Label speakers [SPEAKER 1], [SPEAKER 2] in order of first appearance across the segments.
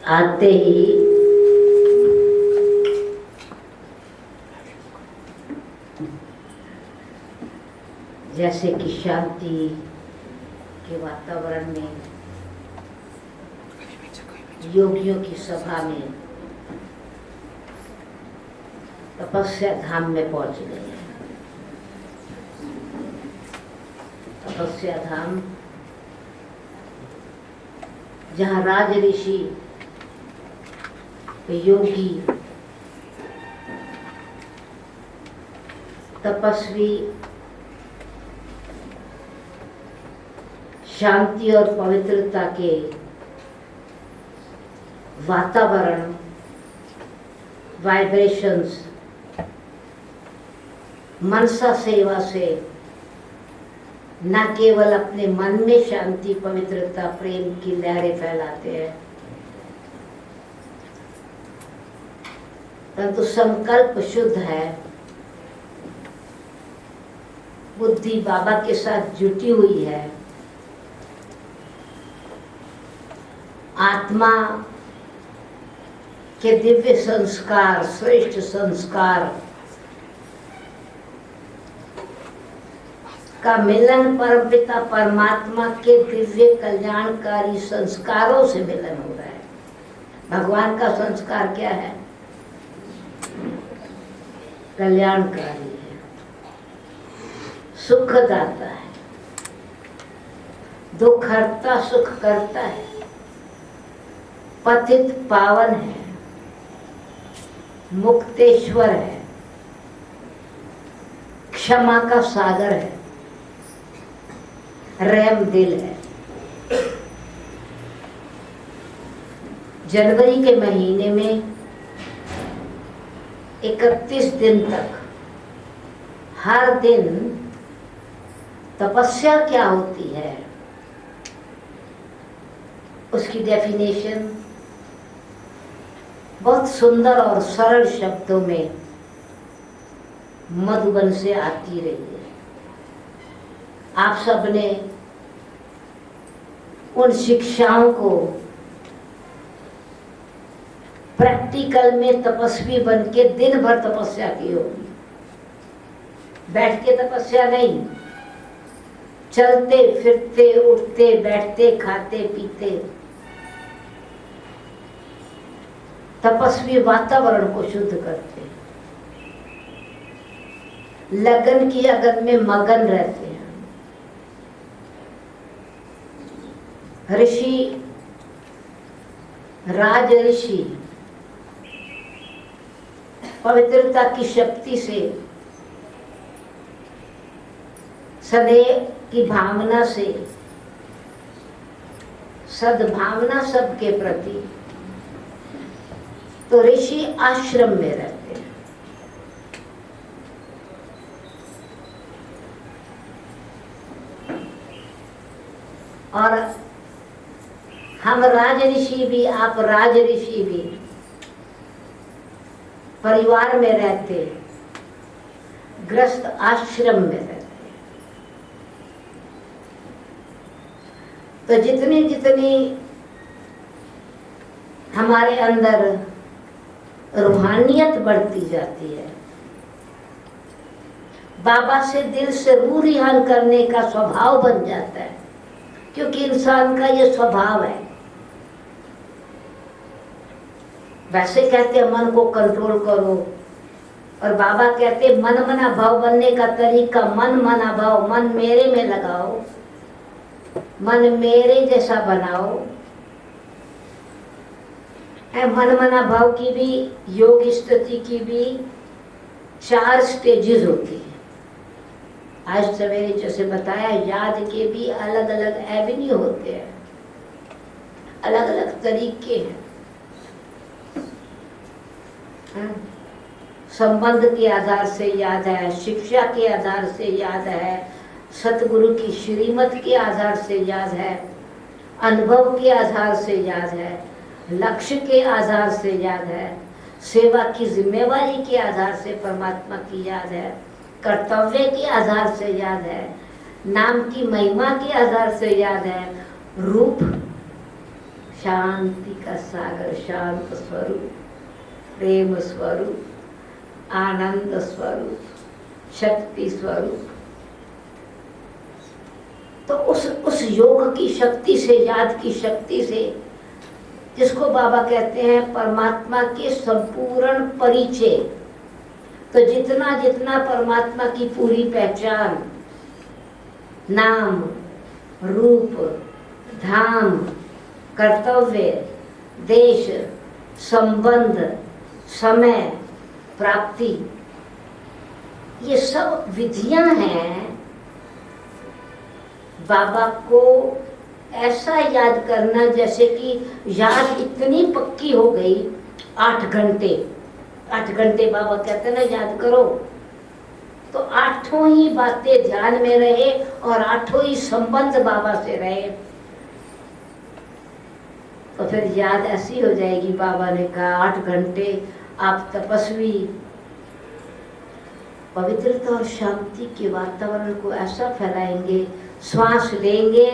[SPEAKER 1] आते ही जैसे कि शांति के वातावरण में योगियों की सभा में तपस्या धाम में पहुंच गए हैं। तपस्या धाम जहाँ राज ऋषि योगी तपस्वी शांति और पवित्रता के वातावरण वाइब्रेशंस मनसा सेवा से न केवल अपने मन में शांति पवित्रता प्रेम की लहरें फैलाते हैं, परंतु संकल्प शुद्ध है, बुद्धि बाबा के साथ जुटी हुई है, आत्मा के दिव्य संस्कार श्रेष्ठ संस्कार का मिलन परमपिता परमात्मा के दिव्य कल्याणकारी संस्कारों से मिलन हो रहा है। भगवान का संस्कार क्या है? कल्याणकारी है, सुखदाता है, दुख हरता सुख करता है, पतित पावन है, मुक्तेश्वर है, क्षमा का सागर है, रहम दिल है। जनवरी के महीने में 31 दिन तक हर दिन तपस्या क्या होती है उसकी डेफिनेशन बहुत सुंदर और सरल शब्दों में मधुबन से आती रही है। आप सबने उन शिक्षाओं को प्रैक्टिकल में तपस्वी बन के दिन भर तपस्या की होगी। बैठ के तपस्या नहीं, चलते फिरते उठते बैठते खाते पीते तपस्वी वातावरण को शुद्ध करते, लगन की अगन में मगन रहते हैं। ऋषि राज ऋषि पवित्रता की शक्ति से स्नेह की भावना से सद्भावना सबके प्रति, तो ऋषि आश्रम में रहते हैं। और हम राज ऋषि भी, आप राज ऋषि भी परिवार में रहते, गृहस्थ आश्रम में रहते। तो जितनी जितनी हमारे अंदर रूहानियत बढ़ती जाती है, बाबा से दिल से रूह रिहान करने का स्वभाव बन जाता है, क्योंकि इंसान का ये स्वभाव है। वैसे कहते हैं मन को कंट्रोल करो, और बाबा कहते मन मना भाव बनने का तरीका मन मना भाव, मन मेरे में लगाओ, मन मेरे जैसा बनाओ। मन मना भाव की भी, योग स्थिति की भी 4 स्टेजेस होती है। आज सवेरे जैसे बताया, याद के भी अलग अलग एवेन्यू होते हैं, अलग अलग तरीके हैं। संबंध के आधार से याद है, शिक्षा के आधार से याद है, सतगुरु की श्रीमत के आधार से याद है, अनुभव के आधार से याद है, लक्ष्य के आधार से याद है, सेवा की जिम्मेवारी के आधार से परमात्मा की याद है, कर्तव्य के आधार से याद है, नाम की महिमा के आधार से याद है, रूप शांति का सागर, शांत स्वरूप, प्रेम स्वरूप, आनंद स्वरूप, शक्ति स्वरूप। तो उस योग की शक्ति से, याद की शक्ति से, जिसको बाबा कहते हैं परमात्मा के संपूर्ण परिचय। तो जितना जितना परमात्मा की पूरी पहचान, नाम, रूप, धाम, कर्तव्य, देश, संबंध, समय, प्राप्ति, ये सब विधियां हैं। बाबा को ऐसा याद करना जैसे कि याद इतनी पक्की हो गई। 8 घंटे, 8 घंटे बाबा कहते ना याद करो, तो 8 ही बातें ध्यान में रहे और 8 ही संबंध बाबा से रहे, तो फिर याद ऐसी हो जाएगी। बाबा ने कहा 8 घंटे आप तपस्वी पवित्रता और शांति के वातावरण को ऐसा फैलाएंगे, श्वास लेंगे,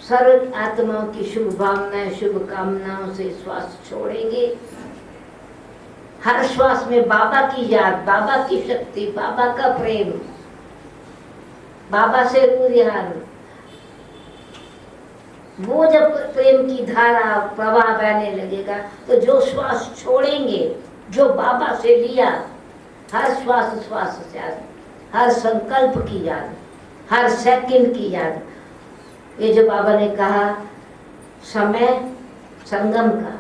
[SPEAKER 1] सर्व आत्माओं की शुभ भावनाएं, शुभ कामनाओं से श्वास छोड़ेंगे। हर श्वास में बाबा की याद, बाबा की शक्ति, बाबा का प्रेम, बाबा से रूरिहान। वो जब प्रेम की धारा प्रवाह बहने लगेगा, तो जो श्वास छोड़ेंगे, जो बाबा से लिया, हर श्वास श्वास से याद, हर संकल्प की याद, हर सेकंड की याद। ये जो बाबा ने कहा समय संगम का,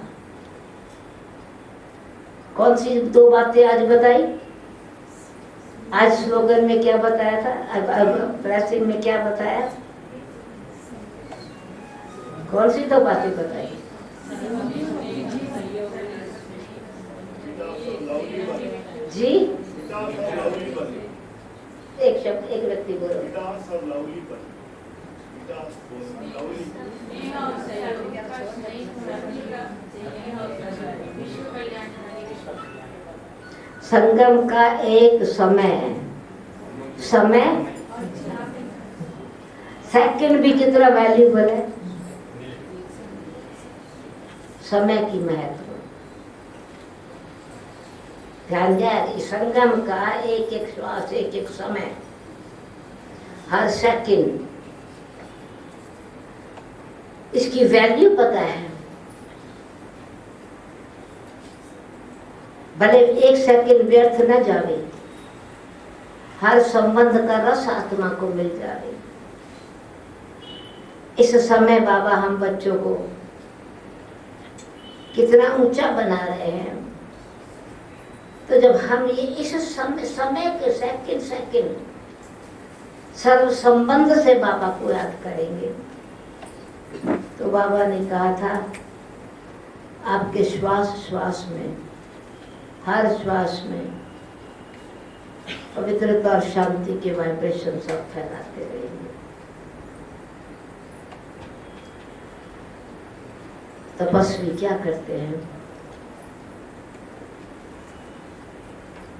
[SPEAKER 1] कौन सी 2 बातें आज बताई? आज स्लोगन में क्या बताया था, अब ब्लेसिंग में क्या बताया? कौन सी 2 बातें बताई? जी, एक शब्द, एक व्यक्ति बोलो। संगम का एक समय, समय सेकंड भी कितना वैल्यूबल है, समय की महत्व। ध्यान दिया, संगम का एक एक श्वास, एक एक समय, हर सेकंड, इसकी वैल्यू पता है। भले 1 सेकंड व्यर्थ न जावे, हर संबंध का रस आत्मा को मिल जावे। इस समय बाबा हम बच्चों को कितना ऊंचा बना रहे हैं। तो जब हम ये इस समय के सेकंड सेकंड सर्व संबंध से बाबा को याद करेंगे, तो बाबा ने कहा था आपके श्वास श्वास में, हर श्वास में पवित्रता और शांति के वाइब्रेशन सब फैलाते रहेंगे। तपस्वी क्या करते हैं?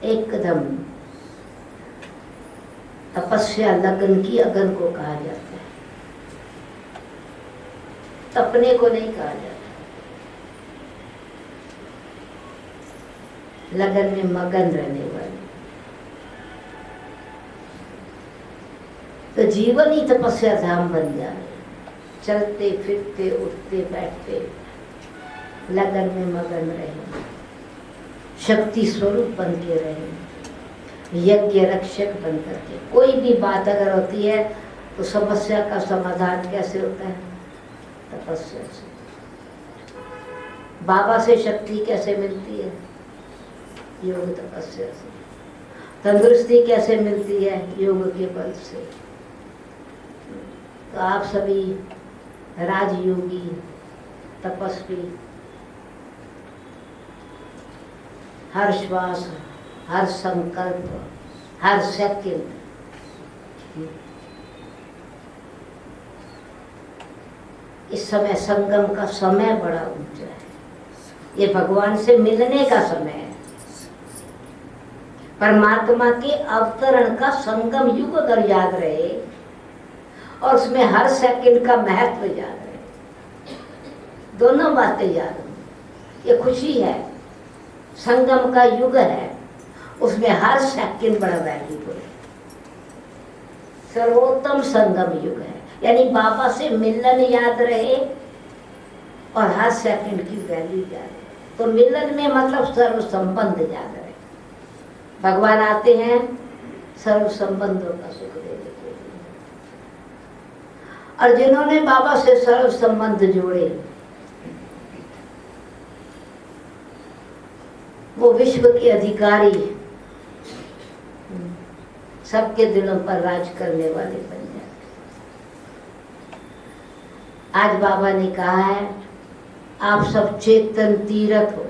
[SPEAKER 1] एकदम तपस्या लगन की अगन को कहा जाता है, तपने को नहीं कहा जाता। लगन में मगन रहने वाले, तो जीवन ही तपस्या धाम बन जाए। चलते फिरते उठते बैठते लगन में मगन रहे, शक्ति स्वरूप बन के रहे, यज्ञ रक्षक बन करके। कोई भी बात अगर होती है तो समस्या का समाधान कैसे होता है? तपस्या से। बाबा से शक्ति कैसे मिलती है? योग तपस्या से। तंदुरुस्ती कैसे मिलती है? योग के बल से। तो आप सभी राजयोगी, तपस्वी, हर श्वास, हर संकल्प, हर सेकंड इस समय संगम का समय बड़ा ऊंचा है। ये भगवान से मिलने का समय है, परमात्मा के अवतरण का संगम युग अगर याद रहे और उसमें हर सेकंड का महत्व याद रहे। दोनों बातें याद हों। ये खुशी है, संगम का युग है, उसमें हर सेकंड बड़ा वैल्यूबल है। सर्वोत्तम संगम युग है, यानी बाबा से मिलन याद रहे और हर सेकंड की वैल्यू याद रहे। तो मिलन में मतलब सर्व संबंध याद रहे। भगवान आते हैं सर्व संबंधों का सुख देने के लिए, और जिन्होंने बाबा से सर्व संबंध जोड़े वो विश्व के अधिकारी, सबके दिलों पर राज करने वाले बन जाते। आज बाबा ने कहा है आप सब चेतन तीर्थ हो,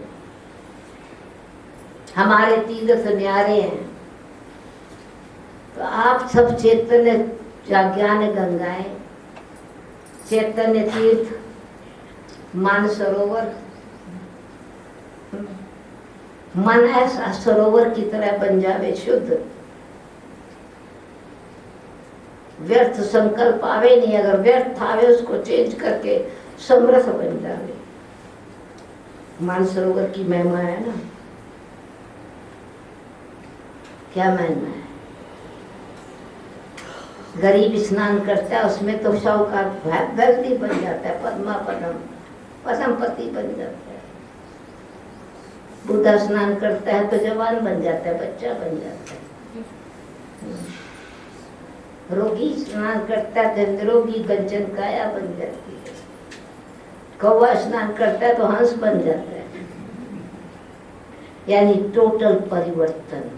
[SPEAKER 1] हमारे तीर्थ न्यारे हैं, तो आप सब चैतन्य ज्ञान गंगाएं, चैतन्य तीर्थ, मानसरोवर, मन ऐसा सरोवर की तरह बन जावे शुद्ध, व्यर्थ संकल्प आवे नहीं, अगर व्यर्थ आवे उसको चेंज करके समर्थ बन जावे। मानसरोवर की महिमा है ना, क्या महिमा है। गरीब स्नान करता है उसमें तो साहूकार वेल्दी बन जाता है, पद्मा पदम पद्मपति बन जाता है। बुद्धा स्नान करता है तो जवान बन जाता है, बच्चा बन जाता है। रोगी स्नान करता है तो निरोगी गंजन काया बन जाती है। कौवा स्नान करता है तो हंस बन जाता है, यानी टोटल परिवर्तन।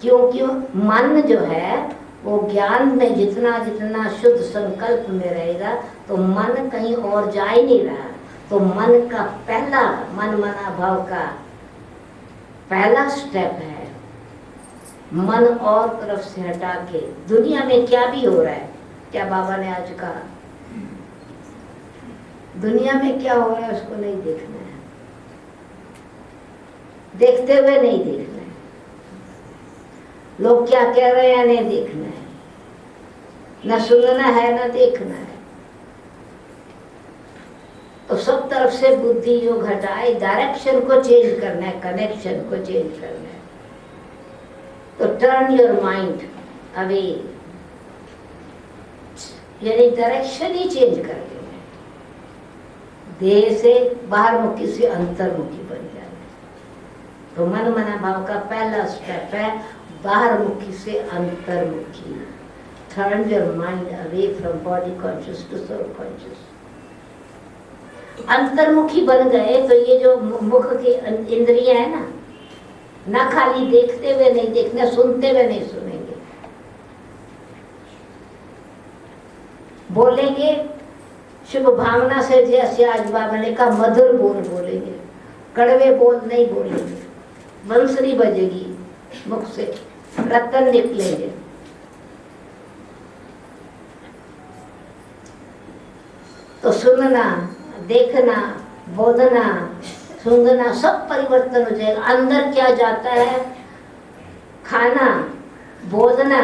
[SPEAKER 1] क्योंकि मन जो है वो ज्ञान में जितना जितना शुद्ध संकल्प में रहेगा तो मन कहीं और जा ही नहीं रहा। तो मन का पहला मन मना भाव का पहला स्टेप है मन और तरफ से हटा के दुनिया में क्या भी हो रहा है। क्या बाबा ने आज कहा दुनिया में क्या हो रहा है उसको नहीं देखना है, देखते हुए नहीं देखना है। लोग क्या कह रहे हैं नहीं देखना है, न सुनना है न देखना है। तो सब तरफ से बुद्धि जो घटाए डायरेक्शन को चेंज करना है, कनेक्शन को चेंज करना है। तो टर्न योर माइंड अवे, यानी डायरेक्शन ही चेंज कर देना है। देह से बाहरमुखी से अंतर्मुखी बन जाना है। तो मन मना भाव का पहला स्टेप है बाहरमुखी से अंतर्मुखी। Turn your mind away from body conscious to soul conscious. अंतर्मुखी बन गए तो ये जो मुख की इंद्रियां है ना, ना खाली देखते हुए नहीं देखना, सुनते हुए नहीं सुनेंगे, बोलेंगे शुभ भावना से। जैसे आज बाबा ने कहा मधुर बोल बोलेंगे, कड़वे बोल नहीं बोलेंगे। बंसरी बजेगी मुख से, रतन निकलेंगे। तो सुनना, देखना, बोलना, सूंघना सब परिवर्तन हो जाएगा। अंदर क्या जाता है, खाना, बोलना,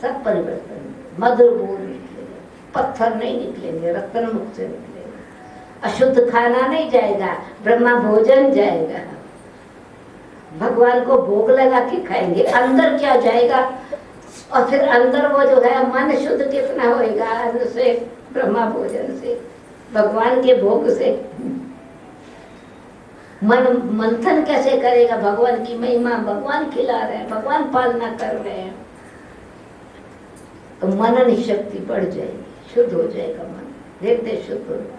[SPEAKER 1] सब परिवर्तन। मधुर बोल निकलेगा, पत्थर नहीं निकलेंगे, रत्न मुख से निकलेगा। अशुद्ध खाना नहीं जाएगा, ब्रह्मा भोजन जाएगा। भगवान को भोग लगा के खाएंगे। अंदर क्या जाएगा, और फिर अंदर वो जो है मन शुद्ध कितना होएगा, अन्न से, ब्रह्मा भोजन से, भगवान के भोग से। मन मंथन कैसे करेगा, भगवान की महिमा, भगवान खिला रहे हैं, भगवान पालना कर रहे हैं। तो मनन शक्ति बढ़ जाएगी, शुद्ध हो जाएगा मन, हृदय शुद्ध होगा,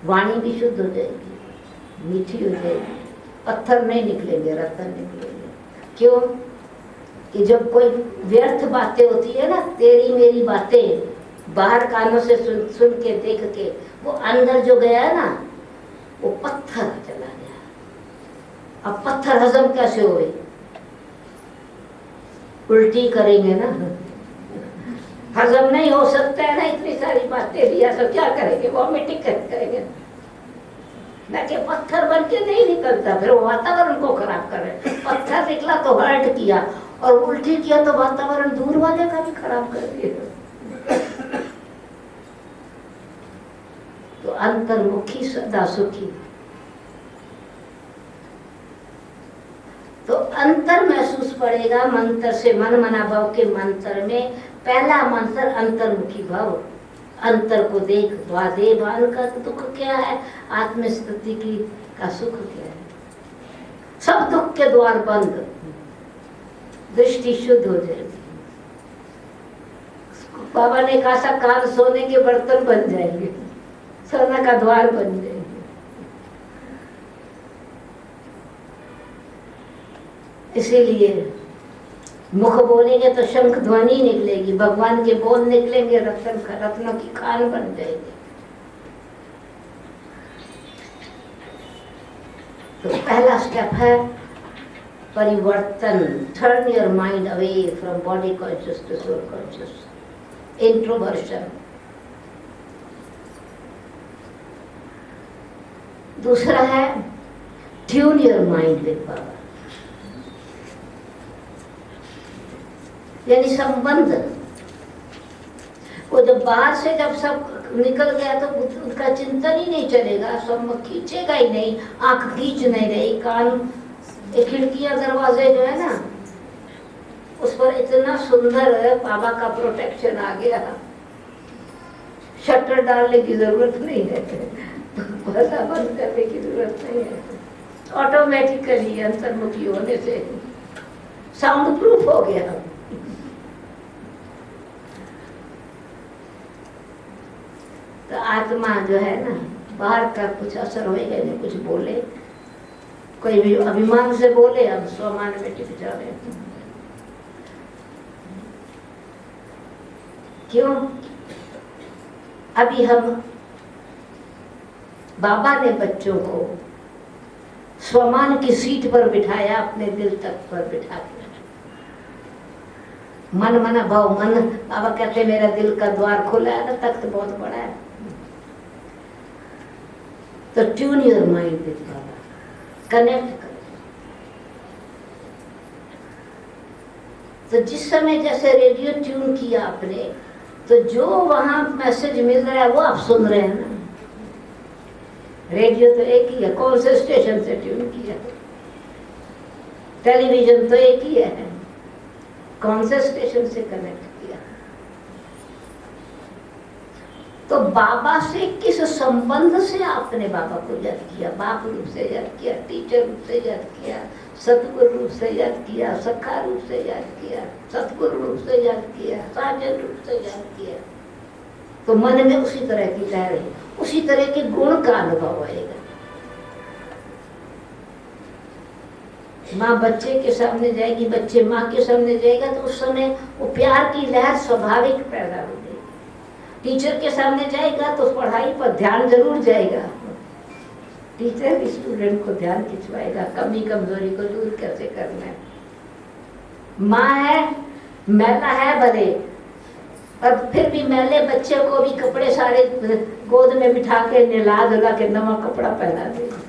[SPEAKER 1] वाणी भी शुद्ध हो जाएगी, मीठी हो जाएगी। पत्थर नहीं निकलेंगे, रत्न निकलेंगे। क्यों कि जब कोई व्यर्थ बातें होती है ना, तेरी मेरी बातें बाहर कानों से सुन के देख के, वो अंदर जो गया है ना वो पत्थर चला गया। अब पत्थर हजम कैसे होए, उल्टी करेंगे ना, हजम नहीं हो सकता है ना इतनी सारी बातें लिया, तो क्या करेंगे, वॉमिटिंग करेंगे ना, कि पत्थर बन के नहीं निकलता, फिर वो वातावरण को खराब कर रहे। पत्थर निकला तो हर्ट किया, और उल्टी किया तो वातावरण दूर वाले का भी खराब कर दिया। तो अंतर्मुखी सदा सुखी। तो अंतर महसूस पड़ेगा मंत्र से। मन मना भाव के मंत्र में पहला मंत्र अंतर्मुखी भाव। अंतर को देख, वादे बाल का दुख क्या है, आत्मस्तुति की का सुख क्या है। सब दुख के द्वार बंद, दृष्टि शुद्ध हो जाएगी। बाबा ने कहा था कान सोने के बर्तन बन जाएंगे, सोना का द्वार बन जाएंगे। इसीलिए मुख बोलेंगे तो शंख ध्वनि निकलेगी, भगवान के बोल निकलेंगे रत्नों की खान बन जाएगी। तो पहला स्टेप है परिवर्तन। Turn your mind away from body conscious to soul conscious, introversion. दूसरा है tune your mind with Baba, यानी संबंध। वो जब बाहर से जब सब निकल गया तो उनका चिंतन ही नहीं चलेगा, सब खींचेगा ही नहीं, आंख खींच नहीं रही, कान, खिड़कियां दरवाजे जो है ना उस पर इतना सुंदर बाबा का प्रोटेक्शन आ गया, शटर डालने की जरूरत नहीं है, पर्दा बंद करने की जरूरत नहीं है, ऑटोमेटिकली अंतर्मुखी होने से साउंड प्रूफ हो गया। तो आत्मा जो है ना बाहर का कुछ असर होएगा नहीं, कुछ बोले, कोई भी अभिमान से बोले, अब स्वमान में टिक जाए। क्यों? अभी हम बाबा ने बच्चों को स्वमान की सीट पर बिठाया, अपने दिल तक पर बिठा के। मन मना भाव, मन, बाबा कहते मेरा दिल का द्वार खुला है ना, तख्त बहुत बड़ा है। तो tune your mind with Baba, connect करो। तो जिस समय जैसे रेडियो ट्यून किया आपने, तो जो वहां मैसेज मिल रहा है वो आप सुन रहे हैं ना। रेडियो तो एक ही है, कौन से स्टेशन से ट्यून किया? टेलीविजन तो एक ही है, कौन से स्टेशन से कनेक्ट किया? तो बाबा से किस संबंध से आपने बाबा को याद किया? बाप रूप से याद किया, टीचर रूप से याद किया, सतगुरु रूप से याद किया, सखा रूप से याद किया, सतगुरु रूप से याद किया, साजन रूप से याद किया। तो मन में उसी तरह की लहर है, उसी तरह के गुण का अनुभव आएगा। माँ बच्चे के सामने जाएगी, बच्चे माँ के सामने जाएगा, तो उस समय वो प्यार की लहर स्वाभाविक पैदा हो जाएगी। टीचर के सामने जाएगा तो पढ़ाई पर ध्यान जरूर जाएगा, टीचर भी स्टूडेंट को ध्यान खिंचवाएगा, कमी कमजोरी को दूर कैसे करना है। माँ है, मैला है भले, पर फिर भी मैले बच्चे को भी कपड़े सारे गोद में बिठा के नहला धुला के नवा कपड़ा पहना देगी।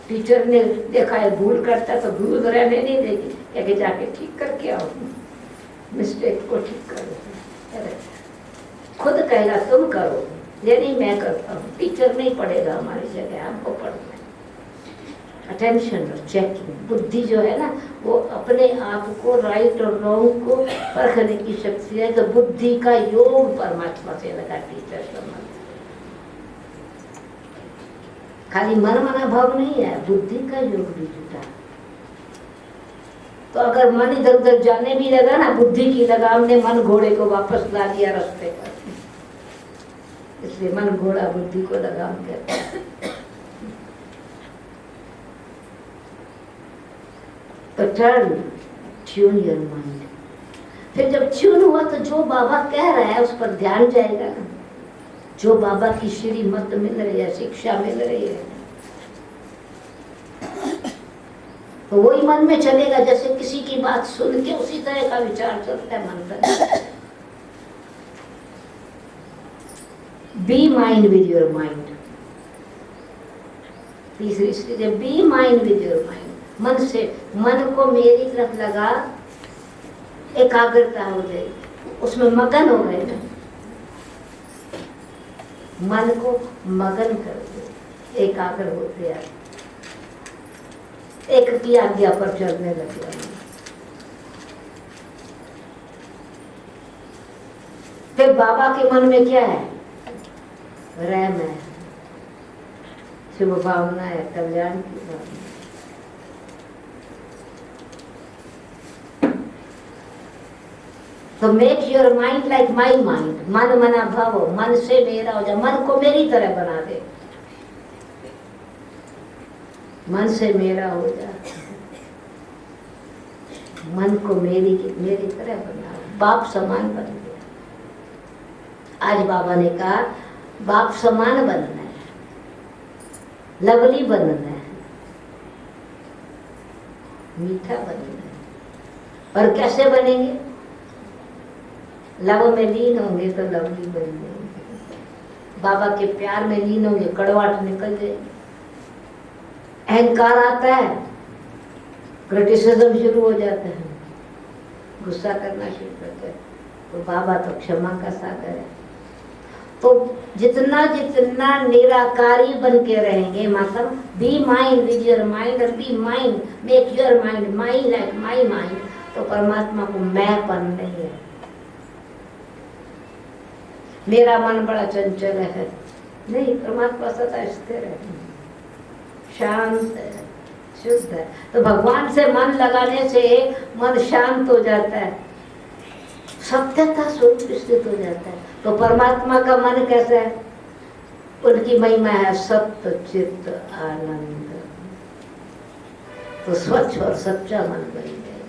[SPEAKER 1] टीचर ने देखा है भूल करता तो भूल रहने नहीं देगी, कहके जाके ठीक करके आओ, मिस्टेक को ठीक करो। खुद कहेगा तुम करो, ये नहीं मैं करता हूँ, टीचर नहीं पढ़ेगा हमारी जगह, हमको पढ़ना है। अटेंशन और चेकिंग, बुद्धि जो है ना वो अपने आप को राइट और रॉन्ग को परखने की शक्ति है। तो बुद्धि का योग परमात्मा से लगा टीचर संबंध, खाली मन मना भाव नहीं है, बुद्धि का योग भी जुटा। तो अगर मन इधर उधर जाने भी लगा ना, बुद्धि की लगाम ने मन घोड़े को वापस ला दिया रास्ते पर, इसलिए मन घोड़ा बुद्धि को लगाम कहता है। तो टर्न, ट्यून योर माइंड। फिर जब ट्यून हुआ तो जो बाबा कह रहा है उस पर ध्यान जाएगा ना, जो बाबा की श्रीमत मिल रही है, शिक्षा मिल रही है, तो वही मन में चलेगा। जैसे किसी की बात सुन के उसी तरह का विचार चलता है मन पर। Be mind with your mind. तीसरी स्टेज है be mind with your mind. मन से, मन को मेरी तरफ लगा, एकाग्रता हो जाएगी, उसमें मगन हो गए ना, मन को मगन कर दे, एकाग्र होते हैं, एक की आज्ञा पर चलने लगे। फिर बाबा के मन में क्या है? रहम है, शुभ भावना है, कल्याण की भावना। तो make your mind like my mind, मन मना भव, मन से मेरा हो जाए, मन को मेरी तरह बना दे, मन से मेरा हो जाए, मन को मेरी तरह बना, बाप समान बन गया। आज बाबा ने कहा बाप समान बनना है, लवली बनना है, मीठा बनना है। और कैसे बनेंगे? लव में लीन होंगे तो लवली बन जाएंगे, बाबा के प्यार में लीन होंगे, कड़वाहट निकल जाएगी। अहंकार आता है, क्रिटिसिज्म शुरू हो जाता है, गुस्सा करना शुरू करते हैं। तो बाबा तो क्षमा का सागर है। तो जितना जितना निराकारी बन के रहेंगे, मतलब be mind with your mind, और be mind, make your mind my like my mind, तो परमात्मा को मैंपन नहीं है। मेरा मन बड़ा चंचल है, नहीं, परमात्मा सदा स्थिर है, शांत है, शुद्ध है। तो भगवान से मन लगाने से मन शांत हो जाता है, सत्यता स्वरूप स्थित हो जाता है। तो परमात्मा का मन कैसा है? उनकी महिमा है सत्य चित्त आनंद। तो स्वच्छ और सच्चा मन बन जाएगा,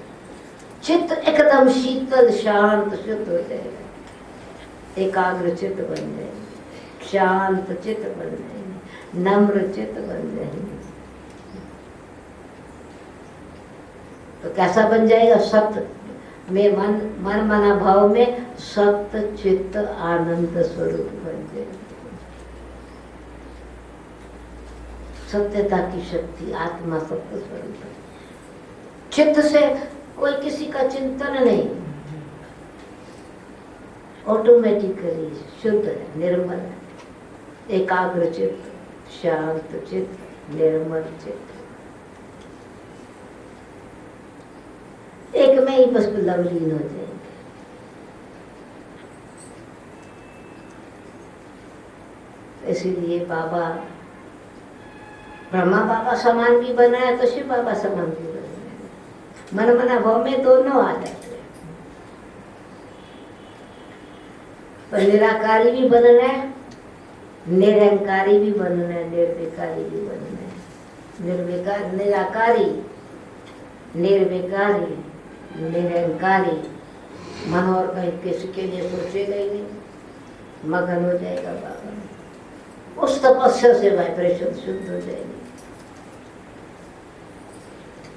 [SPEAKER 1] चित्त एकदम शीतल शांत शुद्ध हो जाएगा, एकाग्र चित्त बन जाएंगे, शांत चित्त बन जाएंगे, नम्र चित्त बन जाएंगे। तो कैसा बन जाएगा? सत्य में मन मना भाव में सत्य चित्त आनंद स्वरूप बन जाएगा। सत्यता की शक्ति, आत्मा सत्य स्वरूप है। चित्त से कोई किसी का चिंतन नहीं, ऑटोमेटिकली शुद्ध है, निर्मल है, एकाग्र चित्त, शांत चित्त, निर्मल चित्त, एक में ही बस लवलीन हो जाएंगे। इसीलिए बाबा, ब्रह्मा बाबा समान भी बना है तो शिव बाबा समान भी बना है। मन मना भाव में दोनों आ जाते हैं। तो निराकारी भी बनना है, निरंकारी भी बनना है, निर्विकारी भी बनना है। निर्विकार, निराकारी, निर्विकारी, निरंकारी, मन और कहीं किसके लिए सोचेगा ही नहीं, मगन हो जाएगा बाबा में। उस तपस्या से वाइब्रेशन शुद्ध हो जाएगी,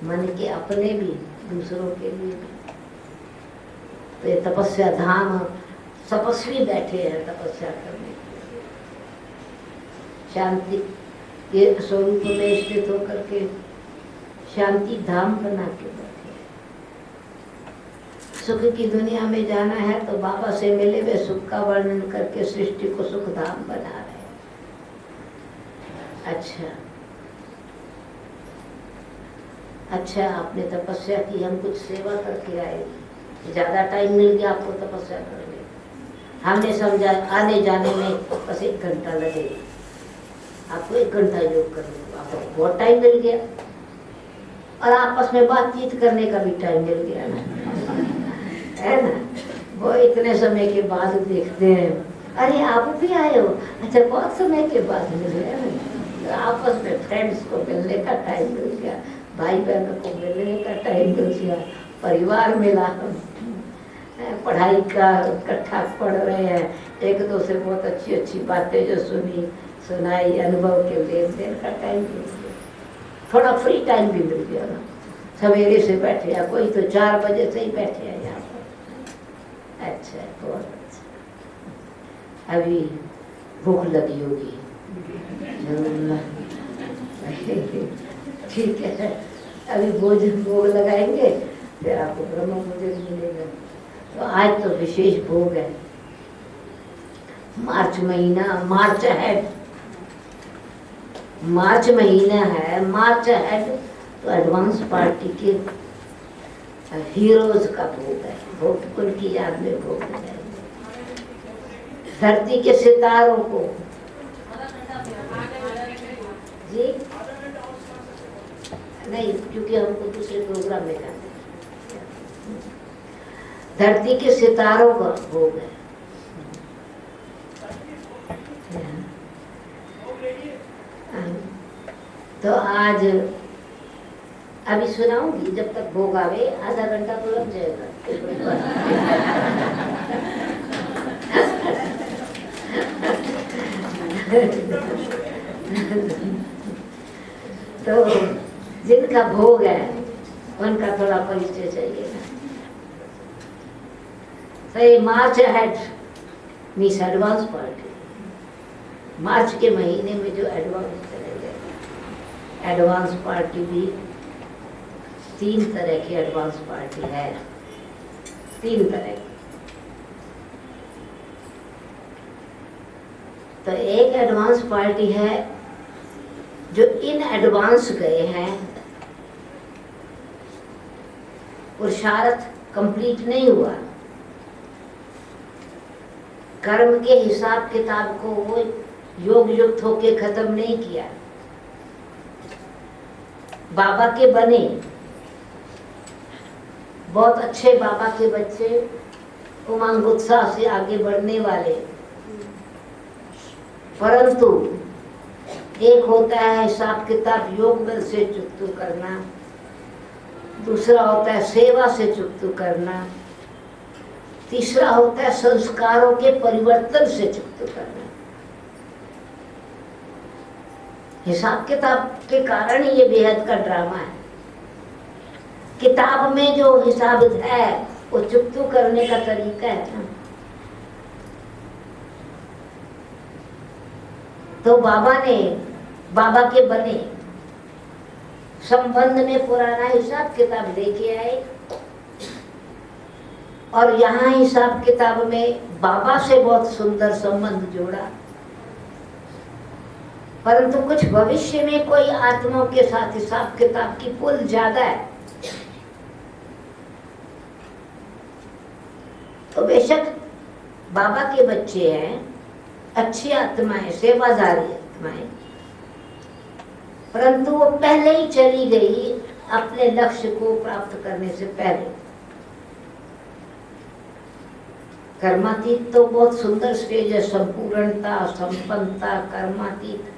[SPEAKER 1] मन के अपने भी, दूसरों के लिए भी। तो ये तपस्या धाम, तपस्वी बैठे हैं तपस्या करने के लिए, शांति के स्वरूप में स्थित होकर के शांति धाम बना के बैठे। सुख की दुनिया में जाना है तो बाबा से मिले हुए सुख का वर्णन करके सृष्टि को सुख धाम बना रहे हैं। अच्छा, आपने तपस्या की, हम कुछ सेवा करके आए, ज्यादा टाइम मिल गया आपको तपस्या करने, हमने समझा आने जाने में बस 1 घंटा लगेगा, आपको 1 घंटा योग करने, आपको बहुत टाइम मिल गया, और आपस में बातचीत करने का भी टाइम मिल गया ना, है ना। वो इतने समय के बाद देखते हैं, अरे आप भी आए हो, अच्छा बहुत समय के बाद मिल गया ना। तो आपस में फ्रेंड्स को मिलने का टाइम मिल गया, भाई बहनों को मिलने का टाइम मिल गया, परिवार मिला, पढ़ाई का इकट्ठा पढ़ रहे हैं, एक दो से बहुत अच्छी अच्छी बातें जो सुनाई, अनुभव के लेन देन का टाइम मिल गया, थोड़ा फ्री टाइम भी मिल गया ना। सवेरे से बैठे हैं, कोई तो 4 बजे से ही बैठे हैं यहाँ पर। अच्छा, बहुत अच्छा। अभी भूख लगी होगी, ठीक है, अभी भोजन भोग लगाएंगे फिर आपको ब्रह्म भोजन मिलेगा। तो आज तो विशेष भोग है। मार्च महीना, मार्च अहेड, मार्च महीना है, मार्च अहेड तो एडवांस पार्टी के हीरोज का भोग है। भोग उनकी याद में भोग है। धरती के सितारों को जी नहीं, क्योंकि हमको दूसरे प्रोग्राम में जाना है। धरती के सितारों का भोग है। तो आज अभी सुनाऊंगी, जब तक भोग आवे आधा घंटा तो लग जाएगा। तो जिनका भोग है उनका थोड़ा परिचय चाहिए ना। सही, मार्च अहेड मीन्स एडवांस पार्टी। मार्च के महीने में जो एडवांस चले गए, एडवांस पार्टी भी 3 तरह की एडवांस पार्टी है, 3 तरह की। तो एक एडवांस पार्टी है जो इन एडवांस गए हैं, पुरुषार्थ कंप्लीट नहीं हुआ, कर्म के हिसाब किताब को वो योग युक्त होके खत्म नहीं किया, बाबा के बने, बहुत अच्छे बाबा के बच्चे, उमंग उत्साह से आगे बढ़ने वाले। परंतु एक होता है हिसाब किताब योग बल से चुकतू करना, दूसरा होता है सेवा से चुकतू करना, तीसरा होता है संस्कारों के परिवर्तन से चुकतू करना। हिसाब किताब के कारण ही ये बेहद का ड्रामा है। किताब में जो हिसाब है वो चुकतू करने का तरीका है ना। तो बाबा ने, बाबा के बने, संबंध में पुराना हिसाब किताब लेके आए और यहाँ हिसाब किताब में बाबा से बहुत सुंदर संबंध जोड़ा। परंतु कुछ भविष्य में कोई आत्माओं के साथ हिसाब किताब की पुल ज्यादा है, तो बेशक बाबा के बच्चे हैं, अच्छी आत्माएं, सेवादारी आत्माएं, परंतु वो पहले ही चली गई अपने लक्ष्य को प्राप्त करने से पहले। कर्मातीत तो बहुत सुंदर स्टेज है, संपूर्णता, संपन्नता, कर्मातीत।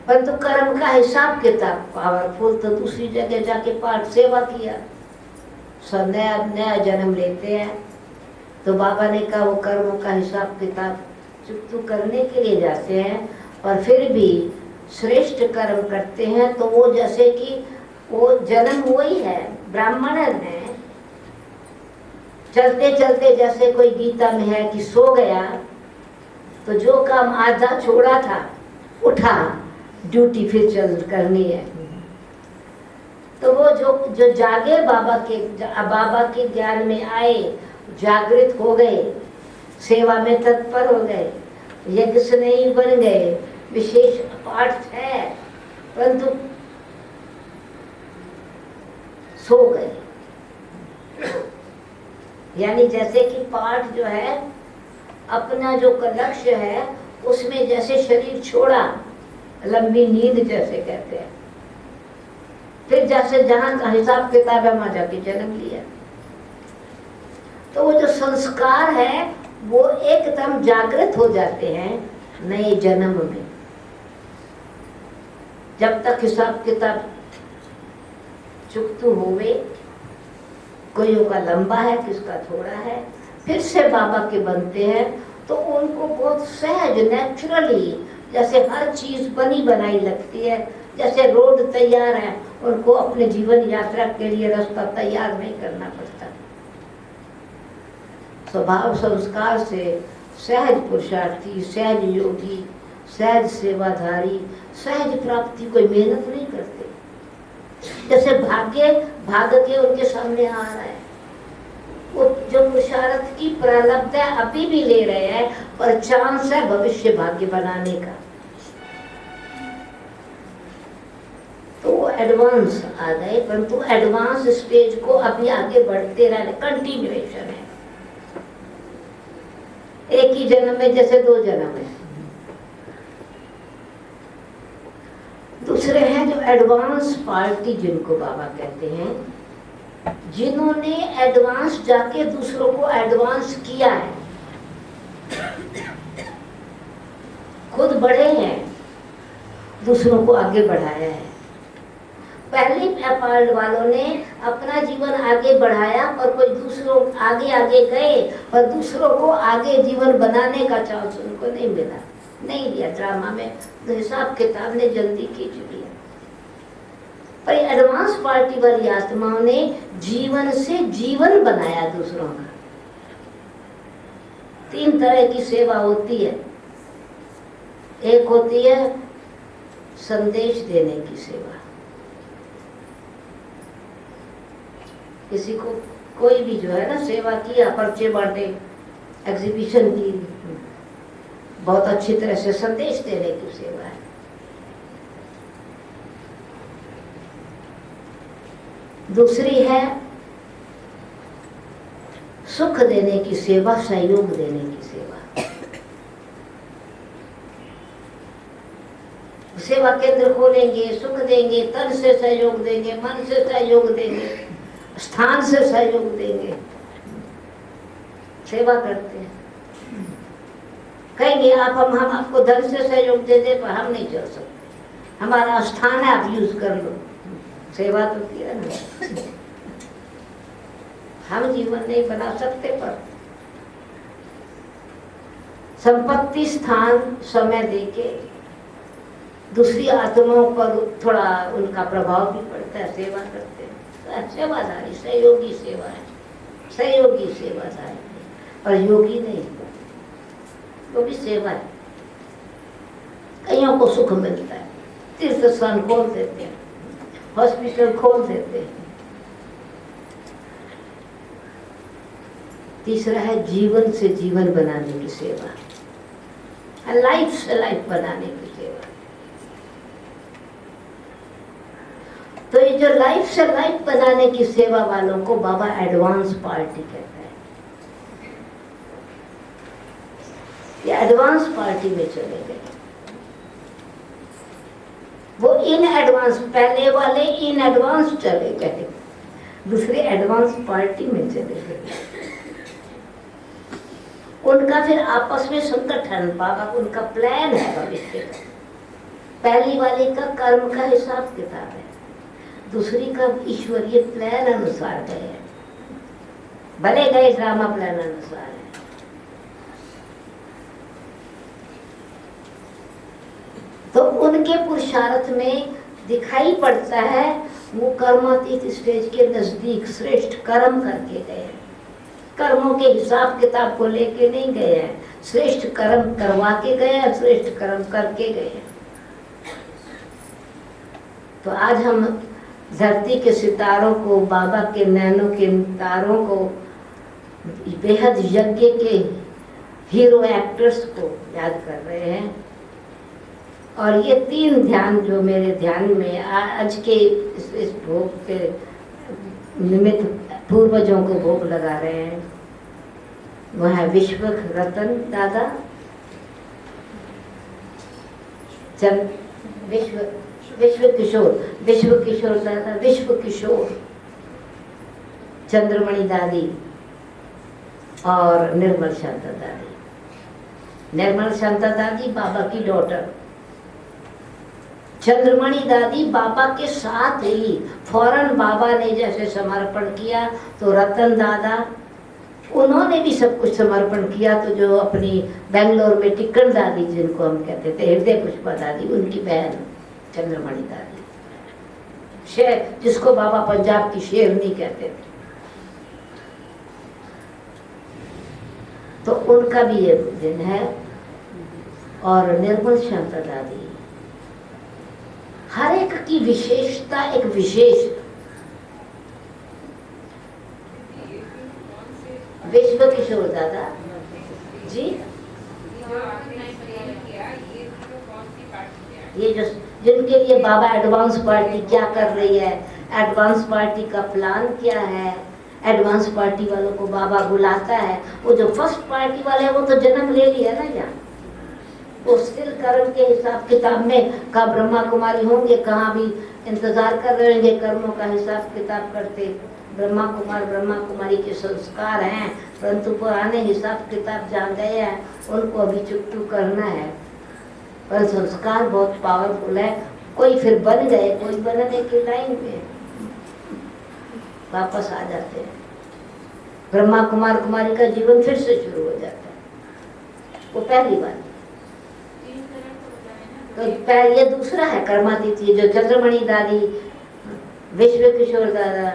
[SPEAKER 1] परंतु कर्म का हिसाब किताब पावरफुल, तो दूसरी जगह जाके पाठ सेवा किया, नया नया जन्म लेते हैं। तो बाबा ने कहा वो कर्मों का हिसाब किताब चुकतू करने के लिए जाते हैं और फिर भी श्रेष्ठ कर्म करते हैं, तो वो जैसे कि वो जन्म वही है, ब्राह्मण है, चलते चलते जैसे कोई गीता में है कि सो गया तो जो काम आधा छोड़ा था उठा, ड्यूटी फिर चल करनी है। तो वो जो जागे, बाबा के ज्ञान में आए, जागृत हो गए, सेवा में तत्पर हो गए, यज्ञ स्नेही बन गए, विशेष पाठ है, परंतु सो गए। यानी जैसे कि पाठ जो है अपना जो लक्ष्य है उसमें जैसे शरीर छोड़ा, लंबी नींद जैसे कहते हैं, फिर जैसे जहां का हिसाब किताब है वहां जाके जन्म लिया। तो वो जो संस्कार है वो एकदम जागृत हो जाते हैं नए जन्म में। जब तक हिसाब किताब चुकतू होवे, कोई का लंबा है, किसका थोड़ा है, फिर से बाबा के बनते हैं, तो उनको बहुत सहज, नेचुरली, जैसे हर चीज बनी बनाई लगती है, जैसे रोड तैयार है, उनको अपने जीवन यात्रा के लिए रास्ता तैयार नहीं करना पड़ता। स्वभाव संस्कार से सहज पुरुषार्थी, सहज योगी, सहज सेवाधारी, सहज प्राप्ति, कोई मेहनत नहीं करते। जैसे भाग्य के उनके सामने आ रहा है, वो जो पुरुषार्थ की प्रारब्ध है अभी भी ले रहे हैं, पर चांस है भविष्य भाग्य बनाने का। तो वो एडवांस आ गए, परंतु एडवांस स्टेज को अभी आगे बढ़ते रहने, कंटिन्यूएशन है। एक ही जन्म में जैसे 2 जन्म है। दूसरे हैं जो एडवांस पार्टी, जिनको बाबा कहते हैं, जिन्होंने एडवांस जाके दूसरों को एडवांस किया है, खुद बढ़े हैं, दूसरों को आगे बढ़ाया है। पहले पार्ट वालों ने अपना जीवन आगे बढ़ाया, पर कोई दूसरों आगे गए, पर दूसरों को आगे जीवन बनाने का चांस उनको नहीं मिला, नहीं दिया। ड्रामा में तो हिसाब किताब ने जल्दी खींच लिया। पर एडवांस पार्टी वाली आत्माओं ने जीवन से जीवन बनाया दूसरों का। 3 तरह की सेवा होती है। एक होती है संदेश देने की सेवा। किसी को कोई भी जो है ना सेवा किया, पर्चे बांटे, एग्जीबिशन की, बहुत अच्छी तरह से संदेश देने की सेवा है। दूसरी है सुख देने की सेवा, सहयोग देने की सेवा। सेवा केंद्र खोलेंगे, सुख देंगे, तन से सहयोग देंगे, मन से सहयोग देंगे, स्थान से सहयोग देंगे, सेवा करते हैं। कहेंगे हम आपको धन से सहयोग दे दे, पर हम नहीं चल सकते, हमारा स्थान है, आप यूज कर लो। सेवा तो किया ना, हम जीवन नहीं बना सकते, पर संपत्ति, स्थान, समय देके दूसरी आत्माओं पर थोड़ा उनका प्रभाव भी पड़ता है, सेवा करते हैं। सेवाधारी, सहयोगी सेवा है, सहयोगी सेवाधारी, और योगी नहीं, वो भी सेवा है। कईयों को सुख मिलता है, तीर्थ स्थान खोल देते हैं, हॉस्पिटल खोल देते हैं। तीसरा है जीवन से जीवन बनाने की सेवा, लाइफ से लाइफ बनाने की सेवा। तो ये जो लाइफ से लाइफ बनाने की सेवा वालों को बाबा एडवांस पार्टी कहता है। ये एडवांस पार्टी में चले गए। वो इन एडवांस, पहले वाले इन एडवांस चले गए, दूसरे एडवांस पार्टी में चले गए। उनका फिर आपस में संगठन, बाबा उनका प्लान है भविष्य का। पहली वाले का कर्म का हिसाब किताब है, दूसरी का ईश्वरीय प्लान अनुसार गए हैं, भले गए ड्रामा प्लान अनुसार है। तो उनके पुरुषार्थ में दिखाई पड़ता है वो कर्मातीत स्टेज के नजदीक श्रेष्ठ कर्म करके गए हैं। कर्मों के हिसाब किताब को लेके नहीं गए हैं, श्रेष्ठ कर्म करवा के गए हैं, श्रेष्ठ कर्म करके गए हैं। तो आज हम धरती के सितारों को, बाबा के नैनों के तारों को, बेहद यज्ञ के हीरो एक्टर्स को याद कर रहे हैं। और ये 3 ध्यान जो मेरे ध्यान में आज के इस भोग के निमित्त पूर्वजों को भोग लगा रहे हैं, वह है विश्व रतन दादा, विश्व किशोर दादा, विश्व किशोर, चंद्रमणि दादी और निर्मल शांता दादी। निर्मल शांता दादी बाबा की डॉटर, चंद्रमणि दादी बाबा के साथ ही फौरन बाबा ने जैसे समर्पण किया, तो रतन दादा उन्होंने भी सब कुछ समर्पण किया। तो जो अपनी बेंगलोर में टिक्कन दादी, जिनको हम कहते थे हृदय पुष्पा दादी, उनकी बहन चंद्रमणि दादी, शेर, जिसको बाबा पंजाब की शेरनी कहते थे, तो उनका भी ये दिन है। और निर्मल शांता दादी, हर एक की विशेषता एक विशेष। विश्व किशोर दादा जी, ये जो जिनके लिए बाबा एडवांस पार्टी क्या कर रही है, एडवांस पार्टी का प्लान क्या है, एडवांस पार्टी वालों को बाबा बुलाता है। वो जो फर्स्ट पार्टी वाले हैं वो तो जन्म ले लिया ना यहाँ, वो स्थिर कर्म के हिसाब किताब में का ब्रह्मा कुमारी होंगे, कहाँ भी इंतजार कर रहे होंगे, कर्मों का हिसाब किताब करते। ब्रह्मा कुमार ब्रह्मा कुमारी के संस्कार हैं, परंतु पुराने हिसाब किताब जहाँ गए हैं उनको अभी चुकतू करना है। पर संस्कार बहुत पावरफुल है। कोई फिर बन गए, कोई बनने के टाइम पे वापस आ जाते हैं। ब्रह्मा कुमार कुमारी का जीवन फिर से शुरू हो जाता है। वो पहली बात। तो ये दूसरा है कर्मादित्य, जो चंद्रमणि दादी, विश्व किशोर दादा,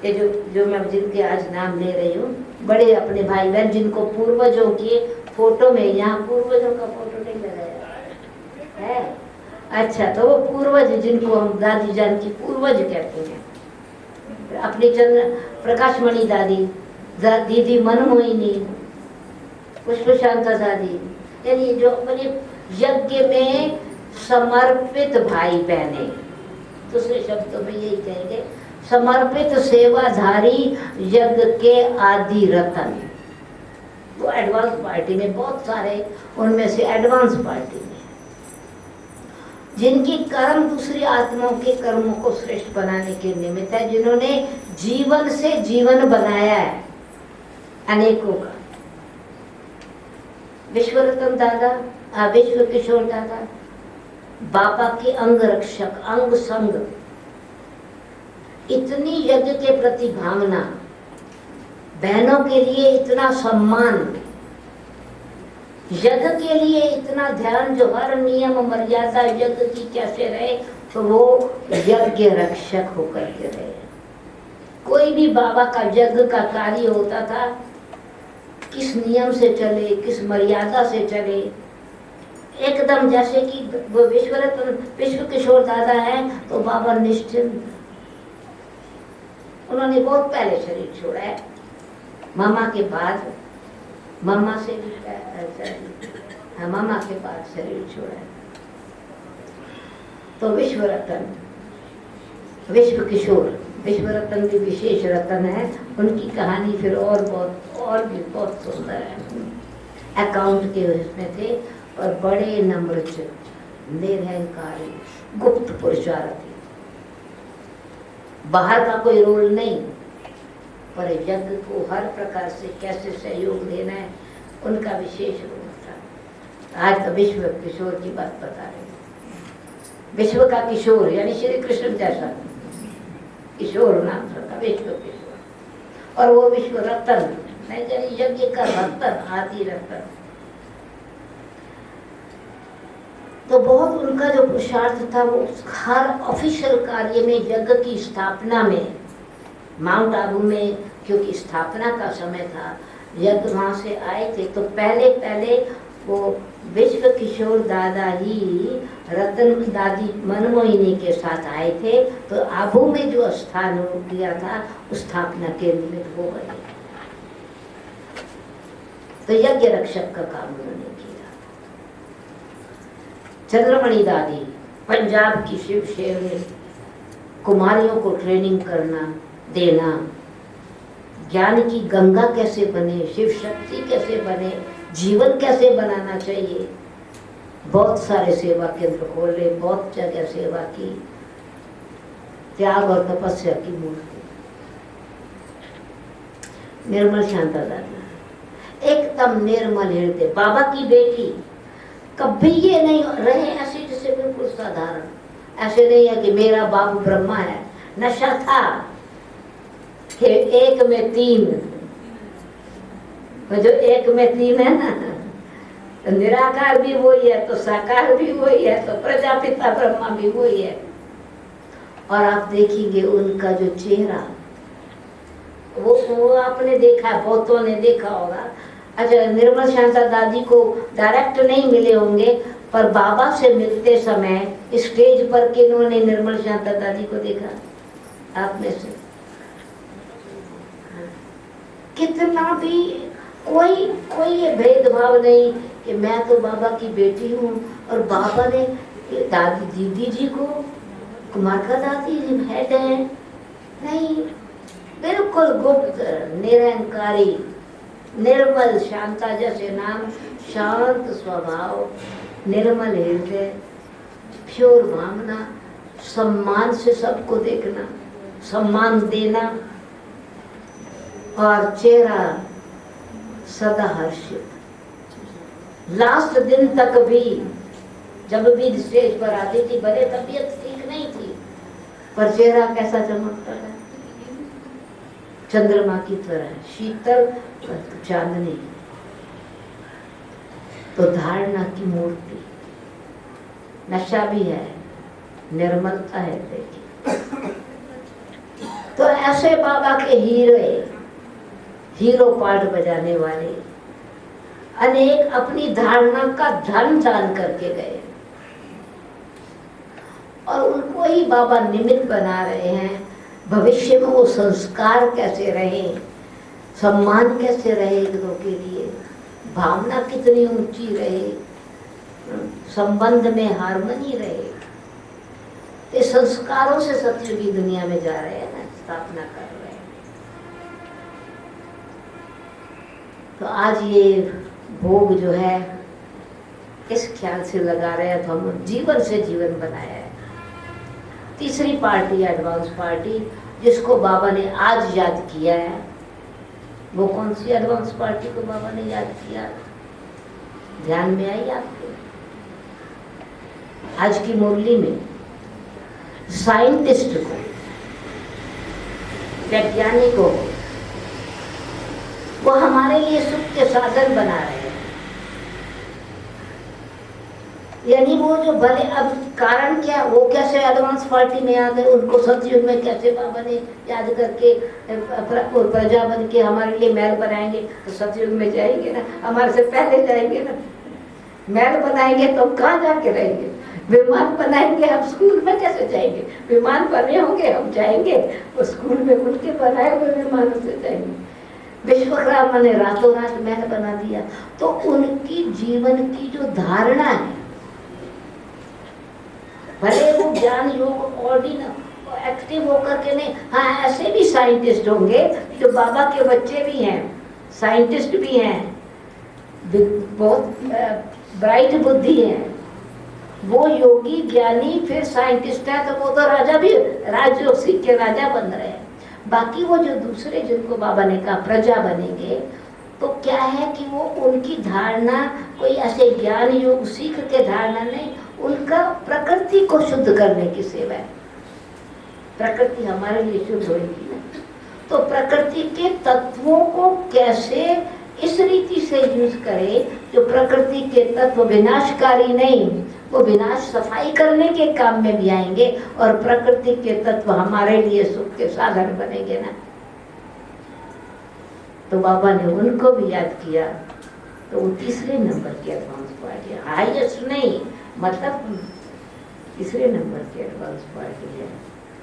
[SPEAKER 1] ये जो मैं जिनके आज नाम ले रही हूँ, बड़े अपने भाई बहन जिनको पूर्वजों की फोटो में, यहाँ पूर्वजों का फोटो नहीं लगाया है। अच्छा, तो वो पूर्वज जिनको हम दादी जान की पूर्वज कहते हैं। अपनी चंद्र प्रकाश मणि दादी, दीदी मनमोहिनी, पुष्प शांता दादी, यानी जो अपने यज्ञ में समर्पित भाई बहने, दूसरे शब्दों में यही कहेंगे समर्पित सेवाधारी यज्ञ के आदि रतन। वो एडवांस पार्टी में बहुत सारे, उनमें से एडवांस पार्टी में जिनकी कर्म दूसरी आत्माओं के कर्मों को श्रेष्ठ बनाने के निमित्त है, जिन्होंने जीवन से जीवन बनाया है अनेकों का। विश्व रतन दादा, विश्व किशोर दादा, बाबा के अंग रक्षक, अंग संग, इतनी यज्ञ के प्रति भावना, बहनों के लिए इतना सम्मान, यज्ञ के लिए इतना ध्यान, जो हर नियम मर्यादा यज्ञ की कैसे रहे, तो वो यज्ञ रक्षक होकर के रहे। कोई भी बाबा का यज्ञ का कार्य होता था, किस नियम से चले, किस मर्यादा से चले, एकदम जैसे कि वो विश्व किशोर दादा है तो बाबा निश्चिंत। उन्होंने बहुत पहले शरीर छोड़ा है, मामा के बाद, मामा से भी मामा के बाद शरीर छोड़ा है। तो विश्व रतन, विश्व किशोर, विश्व रतन भी विशेष रतन है। उनकी कहानी फिर और भी बहुत सुंदर है। अकाउंट के उसमें थे और बड़े नम्र, निरहंकारी, गुप्त पुरुषार्थी, बाहर का कोई रोल नहीं, पर यज्ञ को हर प्रकार से कैसे सहयोग देना है उनका विशेष रोल था। आज तो विश्व किशोर की बात बता रहे हैं। विश्व का किशोर यानी श्री कृष्ण जैसा किशोर नाम रखा, विश्व किशोर। और वो विश्व रतन यानी यज्ञ का रतन, आदि रतन। तो बहुत उनका जो पुरुषार्थ था वो हर ऑफिशियल कार्य में, यज्ञ की स्थापना में, माउंट आबू में क्योंकि स्थापना का समय था, यज्ञ वहाँ से आए थे, तो पहले वो विश्व किशोर दादा ही रतन दादी मनमोहिनी के साथ आए थे। तो आबू में जो स्थान किया था उस स्थापना के निमित्त वो बने। तो यज्ञ रक्षक का काम उन्होंने किया। चंद्रमणि दादी पंजाब की शिव शेरनी, कुमारियों को ट्रेनिंग करना, देना, ज्ञान की गंगा कैसे बने, शिव शक्ति कैसे बने, जीवन कैसे बनाना चाहिए। बहुत सारे सेवा केंद्र खोले, बहुत जगह सेवा की, त्याग और तपस्या की मूर्ति। निर्मल शांता दादा एकदम निर्मल हृदय, बाबा की बेटी। कभी ये नहीं रहे ऐसे जैसे बिल्कुल साधारण, ऐसे नहीं है कि मेरा बाप ब्रह्मा है। नशा था कि एक में तीन, जो एक में तीन है ना, तो निराकार भी वही है, तो साकार भी वही है, तो प्रजापिता ब्रह्मा भी वही है। और आप देखेंगे उनका जो चेहरा, वो आपने देखा, बहुतों ने देखा होगा, अच्छा, निर्मल शांता दादी को डायरेक्ट नहीं मिले होंगे, पर बाबा से मिलते समय स्टेज पर किन्होंने निर्मल शांता दादी को देखा? आप में से कितना भी कोई कोई ये भेदभाव नहीं कि मैं तो बाबा की बेटी हूँ और बाबा ने दादी दीदी जी को कुमारका दादी जी हेड है। नहीं, बिल्कुल गुप्त निरंकारी निर्मल शांता, जैसे नाम, शांत स्वभाव, निर्मल हृदय, प्योर भावना, सम्मान से सबको देखना, सम्मान देना, और चेहरा सदा हर्षित। लास्ट दिन तक भी जब भी स्टेज पर आती थी, भले तबीयत ठीक नहीं थी, पर चेहरा कैसा चमकता है, चंद्रमा की तरह शीतल चांदनी। तो धारणा की मूर्ति, नशा भी है, निर्मलता है। देखिए, तो ऐसे बाबा के हीरो पार्ट बजाने वाले अनेक अपनी धारणा का धन दान करके गए, और उनको ही बाबा निमित्त बना रहे हैं। भविष्य में वो संस्कार कैसे रहे, सम्मान कैसे रहे एक दो के लिए, भावना कितनी ऊंची रहे, संबंध में हार्मनी रहे। ये संस्कारों से सत्य की दुनिया में जा रहे हैं ना, स्थापना कर रहे हैं। तो आज ये भोग जो है इस ख्याल से लगा रहे हैं, तो हम जीवन से जीवन बनाया है। तीसरी पार्टी, एडवांस पार्टी, जिसको बाबा ने आज याद किया है, वो कौन सी एडवांस पार्टी को बाबा ने याद किया? ध्यान में आई आपके? आज की मुरली में साइंटिस्ट को, वैज्ञानिकों को, वो हमारे लिए सुख के साधन बना रहे हैं। यानी वो जो भले, अब कारण क्या, वो कैसे एडवांस पार्टी में आ गए, उनको सतयुग में कैसे बाबा ने याद करके प्रजा बन के हमारे लिए महल बनाएंगे, तो सतयुग में जाएंगे ना, हमारे से पहले जाएंगे ना। महल बनाएंगे तो कहाँ जाके रहेंगे? विमान बनाएंगे, हम स्कूल में कैसे जाएंगे? विमान बने होंगे, हम जाएंगे, वो स्कूल में उनके बनाए हुए विमानों से जाएंगे। विश्वकर्मा ने रातों रात महल बना दिया। तो उनकी जीवन की जो धारणा है, भले वो ज्ञान योग ऑर्डिनरी एक्टिव होकर के नहीं, हाँ ऐसे भी साइंटिस्ट होंगे जो बाबा के बच्चे भी हैं, साइंटिस्ट भी हैं, बहुत ब्राइट बुद्धि है, वो योगी ज्ञानी फिर साइंटिस्ट है, तो वो तो राजा भी, राजयोग सीख के राजा बन रहे हैं। बाकी वो जो दूसरे जिनको बाबा ने कहा प्रजा बनेंगे, तो क्या है कि वो उनकी धारणा कोई ऐसे ज्ञान योग सीख के धारणा नहीं, उनका प्रकृति को शुद्ध करने की सेवा है। प्रकृति हमारे लिए शुद्ध होगी ना, तो प्रकृति के तत्वों को कैसे इस रीति से यूज करे जो प्रकृति के तत्व विनाशकारी नहीं, वो विनाश सफाई करने के काम में भी आएंगे, और प्रकृति के तत्व हमारे लिए सुख के साधन बनेंगे ना। तो बाबा ने उनको भी याद किया। तो वो तीसरे नंबर की एडवांस पार्टी, हाईएस्ट नहीं, मतलब तीसरे नंबर की एडवांस पार्टी है।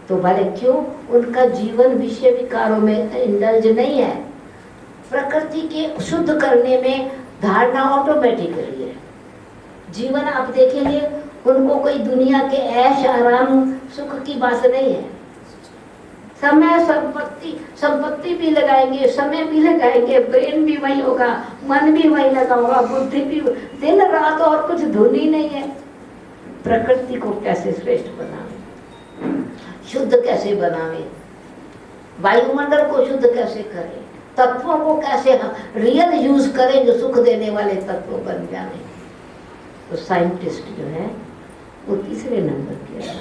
[SPEAKER 1] तो भले क्यों, उनका जीवन विषय विकारों में इंडल्ज नहीं है, प्रकृति के शुद्ध करने में धारणा ऑटोमेटिकली है। जीवन आप देखेंगे, उनको कोई दुनिया के ऐश आराम सुख की बात नहीं है। समय संपत्ति भी लगाएंगे, समय भी लगाएंगे, ब्रेन भी वही होगा, मन भी वही लगा होगा, बुद्धि भी, दिन रात और कुछ धुन ही नहीं है। प्रकृति को कैसे श्रेष्ठ बनावे, शुद्ध कैसे बनावे, वायुमंडल को शुद्ध कैसे करें, तत्वों को कैसे रियल यूज करें जो सुख देने वाले तत्व बन जाए। तो साइंटिस्ट जो है वो तीसरे नंबर की है।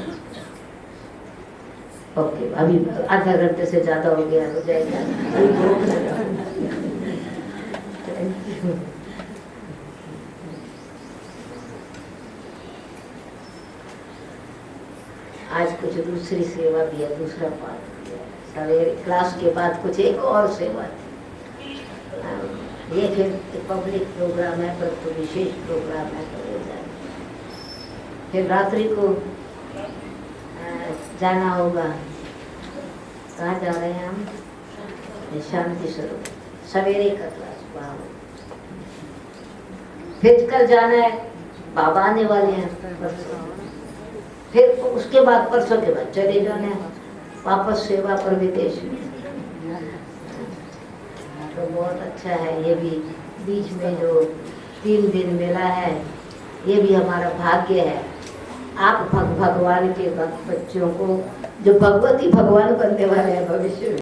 [SPEAKER 1] ओके, अभी आधा घंटे से ज्यादा हो गया, हो जाएगा। आज कुछ दूसरी सेवा भी है, दूसरा पाठ भी है। सवेरे क्लास के बाद कुछ एक और सेवा थी। ये फिर पब्लिक प्रोग्राम है, पर तो विशेष प्रोग्राम है तो हो जाए। फिर रात्रि को जाना होगा। कहाँ जा रहे हैं हम? शांति स्वरूप, सवेरे का क्लास। वाह। फिर कल जाना है, बाबा आने वाले हैं परसों। फिर उसके बाद परसों के बाद चले जाना है वापस सेवा पर विदेश में। तो बहुत अच्छा है। ये भी बीच में जो 3 दिन मिला है, ये भी हमारा भाग्य है। आप भगवान के बच्चों को, जो भगवती भगवान बनने वाले हैं भविष्य में।